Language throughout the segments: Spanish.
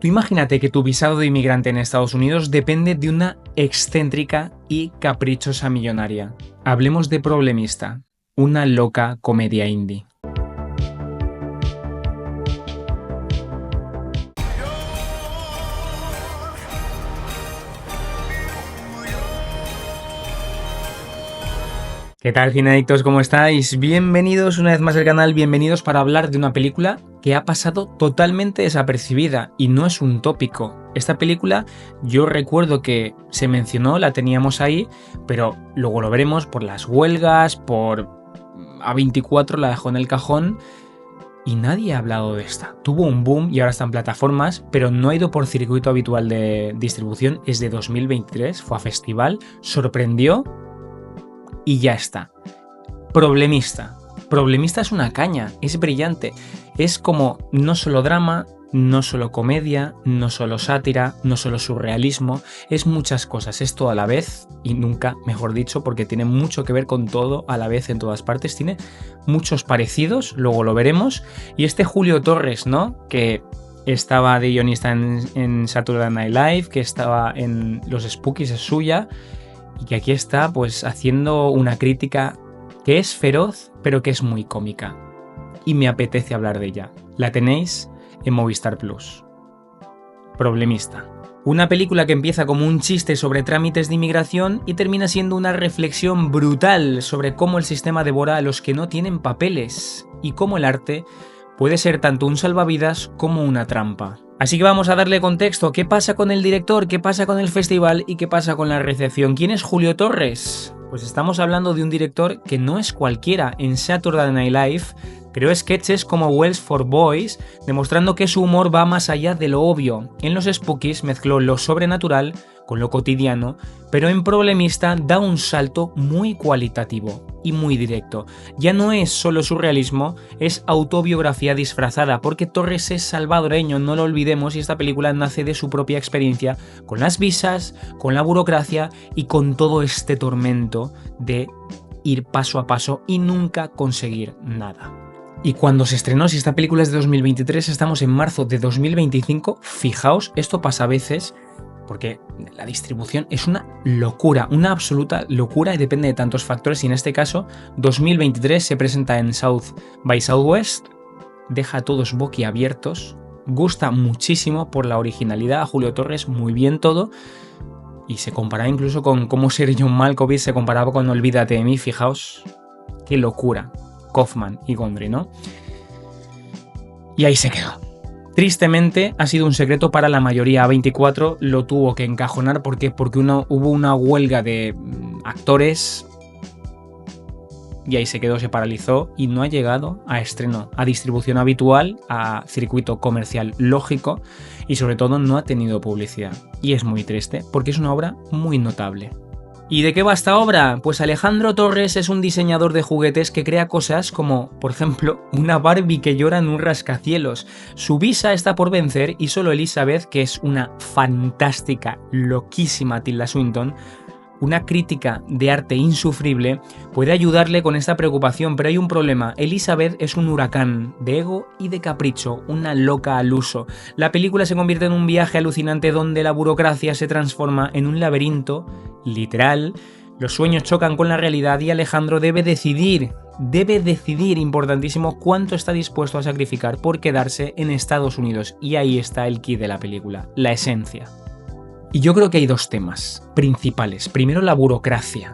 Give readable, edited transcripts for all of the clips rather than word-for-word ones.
Tú imagínate que tu visado de inmigrante en Estados Unidos depende de una excéntrica y caprichosa millonaria. Hablemos de Problemista, una loca comedia indie. ¿Qué tal, cineadictos? ¿Cómo estáis? Bienvenidos una vez más al canal, bienvenidos para hablar de una película que ha pasado totalmente desapercibida y no es un tópico. Esta película yo recuerdo que se mencionó, la teníamos ahí, pero luego lo veremos por las huelgas, por A24 la dejó en el cajón y nadie ha hablado de esta. Tuvo un boom y ahora está en plataformas, pero no ha ido por circuito habitual de distribución, es de 2023, fue a festival, sorprendió. Y ya está. Problemista. Problemista es una caña, es brillante. Es como no solo drama, no solo comedia, no solo sátira, no solo surrealismo, es muchas cosas, es todo a la vez y nunca, mejor dicho, porque tiene mucho que ver con todo a la vez en todas partes. Tiene muchos parecidos, luego lo veremos. Y este Julio Torres, ¿no? Que estaba de guionista en Saturday Night Live, que estaba en Los Spookies, es suya. Y que aquí está pues haciendo una crítica que es feroz pero que es muy cómica. Y me apetece hablar de ella. La tenéis en Movistar Plus. Problemista. Una película que empieza como un chiste sobre trámites de inmigración y termina siendo una reflexión brutal sobre cómo el sistema devora a los que no tienen papeles y cómo el arte puede ser tanto un salvavidas como una trampa. Así que vamos a darle contexto. ¿Qué pasa con el director? ¿Qué pasa con el festival? ¿Y qué pasa con la recepción? ¿Quién es Julio Torres? Pues estamos hablando de un director que no es cualquiera. En Saturday Night Live creó sketches como Wells for Boys, demostrando que su humor va más allá de lo obvio. En Los Spookies mezcló lo sobrenatural con lo cotidiano, pero en Problemista da un salto muy cualitativo y muy directo. Ya no es solo surrealismo, es autobiografía disfrazada, porque Torres es salvadoreño, no lo olvidemos, y esta película nace de su propia experiencia con las visas, con la burocracia y con todo este tormento de ir paso a paso y nunca conseguir nada. Y cuando se estrenó, si esta película es de 2023, estamos en marzo de 2025, fijaos, esto pasa a veces porque la distribución es una locura, una absoluta locura y depende de tantos factores y en este caso 2023 se presenta en South by Southwest, deja a todos boquiabiertos, gusta muchísimo por la originalidad, a Julio Torres muy bien todo y se compara incluso con cómo ser John Malkovich se comparaba con Olvídate de mí, fijaos, qué locura, Kaufman y Gondry, ¿no? Y ahí se quedó. Tristemente ha sido un secreto para la mayoría. A24 lo tuvo que encajonar porque hubo una huelga de actores y ahí se quedó, se paralizó y no ha llegado a estreno, a distribución habitual, a circuito comercial lógico y sobre todo no ha tenido publicidad. Y es muy triste porque es una obra muy notable. ¿Y de qué va esta obra? Pues Alejandro Torres es un diseñador de juguetes que crea cosas como, por ejemplo, una Barbie que llora en un rascacielos. Su visa está por vencer y solo Elizabeth, que es una fantástica, loquísima Tilda Swinton, una crítica de arte insufrible, puede ayudarle con esta preocupación, pero hay un problema. Elizabeth es un huracán de ego y de capricho, una loca al uso. La película se convierte en un viaje alucinante donde la burocracia se transforma en un laberinto literal, los sueños chocan con la realidad y Alejandro debe decidir, importantísimo, cuánto está dispuesto a sacrificar por quedarse en Estados Unidos. Y ahí está el quid de la película, la esencia. Y yo creo que hay dos temas principales. Primero, la burocracia,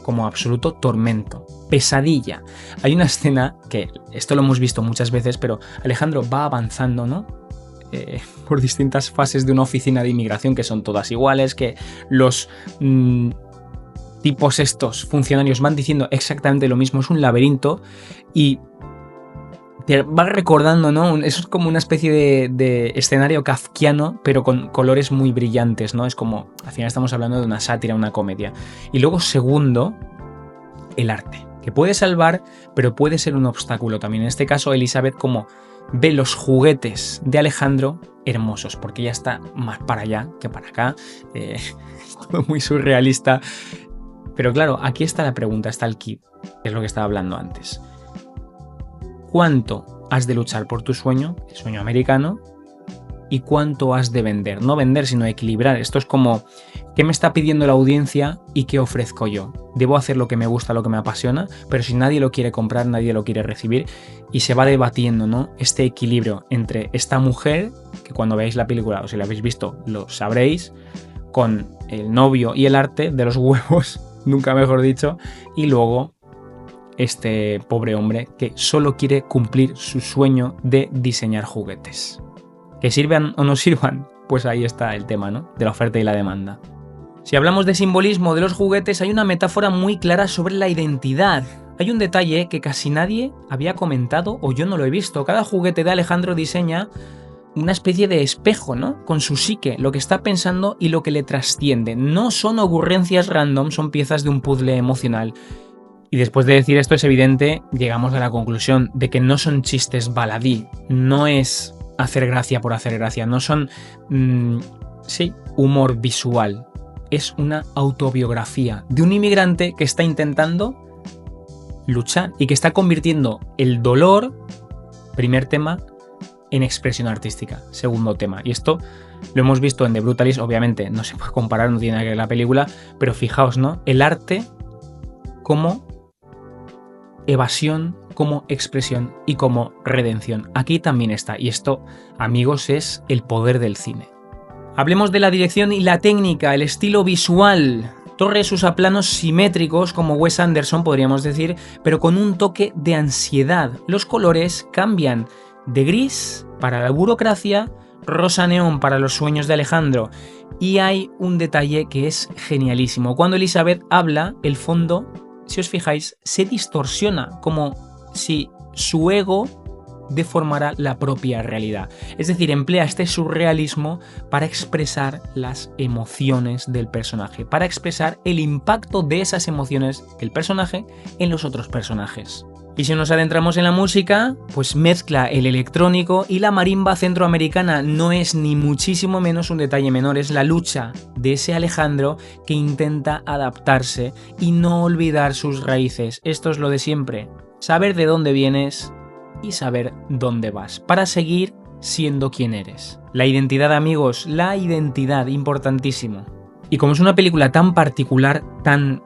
como absoluto tormento, pesadilla. Hay una escena que, esto lo hemos visto muchas veces, pero Alejandro va avanzando, ¿no? Por distintas fases de una oficina de inmigración que son todas iguales, que los tipos estos funcionarios van diciendo exactamente lo mismo, es un laberinto y te va recordando, ¿no? Eso es como una especie de escenario kafkiano, pero con colores muy brillantes, ¿no? Es como, al final estamos hablando de una sátira, una comedia. Y luego, segundo, el arte, que puede salvar, pero puede ser un obstáculo también. En este caso, Elizabeth, como ve los juguetes de Alejandro hermosos, porque ella está más para allá que para acá, es todo muy surrealista. Pero claro, aquí está la pregunta, está el kit, que es lo que estaba hablando antes. ¿Cuánto has de luchar por tu sueño, el sueño americano, y cuánto has de vender. No vender, sino equilibrar. Esto es como, ¿qué me está pidiendo la audiencia y qué ofrezco yo? Debo hacer lo que me gusta, lo que me apasiona, pero si nadie lo quiere comprar, nadie lo quiere recibir, y se va debatiendo, ¿no? Este equilibrio entre esta mujer, que cuando veáis la película, o si la habéis visto, lo sabréis, con el novio y el arte de los huevos, nunca mejor dicho, y luego este pobre hombre que solo quiere cumplir su sueño de diseñar juguetes. ¿Que sirvan o no sirvan? Pues ahí está el tema, ¿no? De la oferta y la demanda. Si hablamos de simbolismo de los juguetes, hay una metáfora muy clara sobre la identidad. Hay un detalle que casi nadie había comentado o yo no lo he visto. Cada juguete de Alejandro diseña una especie de espejo, ¿no? Con su psique, lo que está pensando y lo que le trasciende. No son ocurrencias random, son piezas de un puzzle emocional. Y después de decir esto es evidente, llegamos a la conclusión de que no son chistes baladí, no es hacer gracia por hacer gracia, no son, humor visual. Es una autobiografía de un inmigrante que está intentando luchar y que está convirtiendo el dolor, primer tema, en expresión artística, segundo tema. Y esto lo hemos visto en The Brutalist, obviamente no se puede comparar, no tiene nada que ver la película, pero fijaos, ¿no? El arte como evasión, como expresión y como redención. Aquí también está. Y esto, amigos, es el poder del cine. Hablemos de la dirección y la técnica, el estilo visual. Torres usa planos simétricos como Wes Anderson, podríamos decir, pero con un toque de ansiedad. Los colores cambian de gris para la burocracia, rosa neón para los sueños de Alejandro. Y hay un detalle que es genialísimo. Cuando Elizabeth habla, el fondo, si os fijáis, se distorsiona, como si su ego deformara la propia realidad. Es decir, emplea este surrealismo para expresar las emociones del personaje, para expresar el impacto de esas emociones del personaje en los otros personajes. Y si nos adentramos en la música, pues mezcla el electrónico y la marimba centroamericana. No es ni muchísimo menos un detalle menor, es la lucha de ese Alejandro que intenta adaptarse y no olvidar sus raíces. Esto es lo de siempre, saber de dónde vienes y saber dónde vas, para seguir siendo quien eres. La identidad, amigos, la identidad, importantísimo. Y como es una película tan particular, tan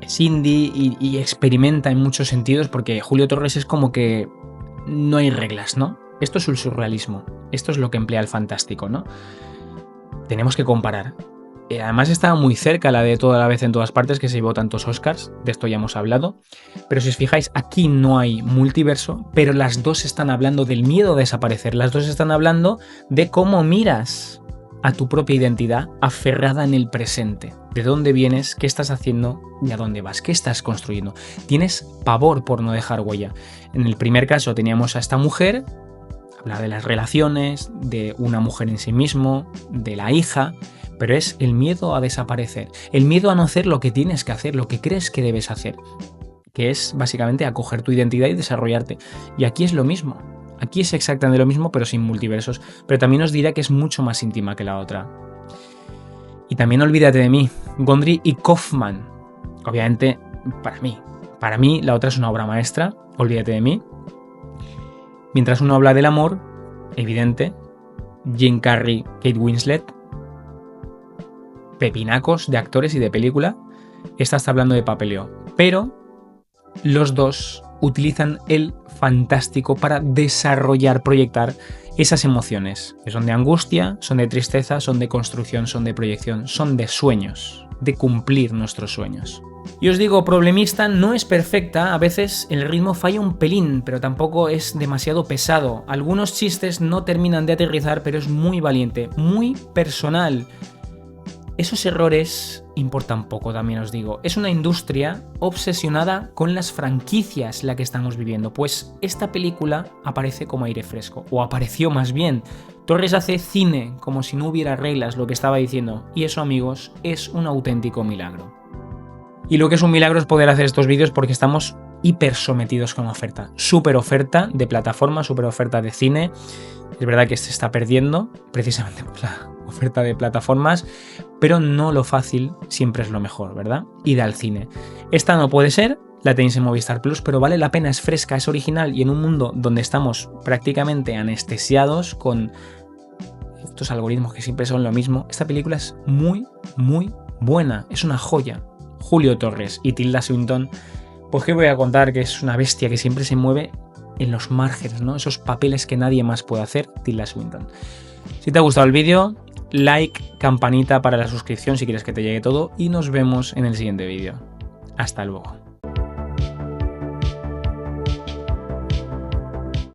es indie y experimenta en muchos sentidos, porque Julio Torres es como que no hay reglas, ¿no? Esto es el surrealismo, esto es lo que emplea el fantástico, ¿no? Tenemos que comparar. Además estaba muy cerca la de Toda la vez en todas partes, que se llevó tantos Oscars, de esto ya hemos hablado, pero si os fijáis, aquí no hay multiverso, pero las dos están hablando del miedo a desaparecer, las dos están hablando de cómo miras a tu propia identidad aferrada en el presente. ¿De dónde vienes? ¿Qué estás haciendo? ¿Y a dónde vas? ¿Qué estás construyendo? Tienes pavor por no dejar huella. En el primer caso teníamos a esta mujer, hablar de las relaciones, de una mujer en sí mismo, de la hija, pero es el miedo a desaparecer, el miedo a no hacer lo que tienes que hacer, lo que crees que debes hacer, que es básicamente acoger tu identidad y desarrollarte. Y aquí es lo mismo. Aquí es exactamente lo mismo, pero sin multiversos. Pero también os diré que es mucho más íntima que la otra. Y también Olvídate de mí, Gondry y Kaufman. Obviamente, para mí la otra es una obra maestra, Olvídate de mí. Mientras uno habla del amor, evidente, Jim Carrey, Kate Winslet, pepinacos de actores y de película. Esta está hablando de papeleo. Pero los dos utilizan el fantástico para desarrollar, proyectar esas emociones, que son de angustia, son de tristeza, son de construcción, son de proyección, son de sueños, de cumplir nuestros sueños. Y os digo, Problemista no es perfecta, a veces el ritmo falla un pelín, pero tampoco es demasiado pesado. Algunos chistes no terminan de aterrizar, pero es muy valiente, muy personal. Esos errores importan poco, también os digo. Es una industria obsesionada con las franquicias la que estamos viviendo, pues esta película aparece como aire fresco, o apareció más bien. Torres hace cine como si no hubiera reglas, lo que estaba diciendo, y eso, amigos, es un auténtico milagro. Y lo que es un milagro es poder hacer estos vídeos porque estamos hiper sometidos con oferta. Súper oferta de plataforma, súper oferta de cine. Es verdad que se está perdiendo precisamente por la oferta de plataformas, pero no lo fácil siempre es lo mejor, ¿verdad? Ir al cine. Esta no puede ser, la tenéis en Movistar Plus, pero vale la pena, es fresca, es original y en un mundo donde estamos prácticamente anestesiados con estos algoritmos que siempre son lo mismo. Esta película es muy, muy buena, es una joya. Julio Torres y Tilda Swinton, pues que voy a contar, que es una bestia que siempre se mueve en los márgenes, ¿no? Esos papeles que nadie más puede hacer, Tilda Swinton. Si te ha gustado el vídeo, like, campanita para la suscripción si quieres que te llegue todo y nos vemos en el siguiente vídeo. Hasta luego.